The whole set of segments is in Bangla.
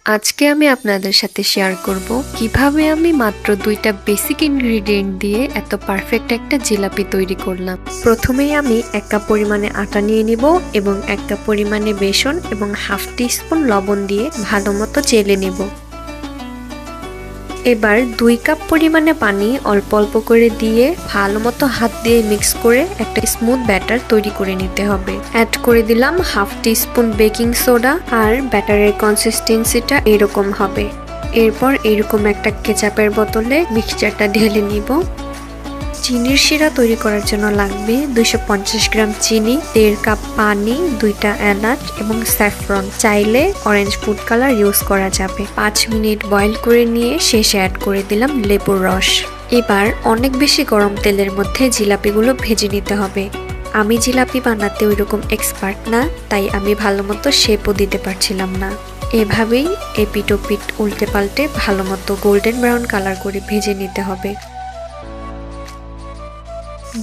আজকে আমি আপনাদের সাথে শেয়ার করব কিভাবে আমি মাত্র 2টা বেসিক ইনগ্রেডিয়েন্ট দিয়ে এত পারফেক্ট একটা জিলাপি তৈরি করলাম। প্রথমেই আমি 1 কাপ পরিমাণে আটা নিয়ে নিব এবং 1 কাপ পরিমাণে বেসন এবং হাফ টিস্পুন লবণ দিয়ে ভালোমতো চেলে নেব। এবার 2 কাপ পরিমাণে পানি অল্প অল্প করে দিয়ে ভালোমতো হাত দিয়ে মিক্স করে একটা স্মুথ ব্যাটার তৈরি করে নিতে হবে। অ্যাড করে দিলাম হাফ টিস্পুন বেকিং সোডা আর ব্যাটারের কনসিস্টেন্সিটা এরকম হবে। এরপর এরকম একটা কেচাপের বোতলে মিক্সচারটা ঢেলে নিব। চিনির শিরা তৈরি করার জন্য লাগবে 250 গ্রাম চিনি, 1.5 কাপ পানি, 2টা এলাচ এবং স্যাফরন। চাইলে অরেঞ্জ ফুড কালার ইউজ করা যাবে। 5 মিনিট বয়েল করে নিয়ে শেষে অ্যাড করে দিলাম লেবুর রস। এবার অনেক বেশি গরম তেলের মধ্যে জিলাপিগুলো ভেজে নিতে হবে। আমি জিলাপি বানাতে ওইরকম এক্সপার্ট না, তাই আমি ভালোমতো শেপও দিতে পারছিলাম না। এভাবেই এপিট ওপিট উল্টে পাল্টে ভালোমতো গোল্ডেন ব্রাউন কালার করে ভেজে নিতে হবে।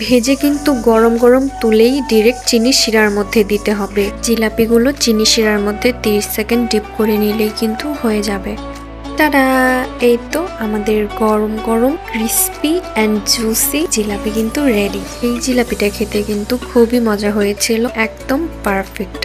ভেজে কিন্তু গরম গরম তুলেই ডিরেক্ট চিনি শিরার মধ্যে দিতে হবে। জিলাপিগুলো চিনি শিরার মধ্যে 30 সেকেন্ড ডিপ করে নিলেই কিন্তু হয়ে যাবে। তারা এই তো আমাদের গরম গরম ক্রিস্পি অ্যান্ড জুসি জিলাপি কিন্তু রেডি। এই জিলাপিটা খেতে কিন্তু খুবই মজা হয়েছিল, একদম পারফেক্ট।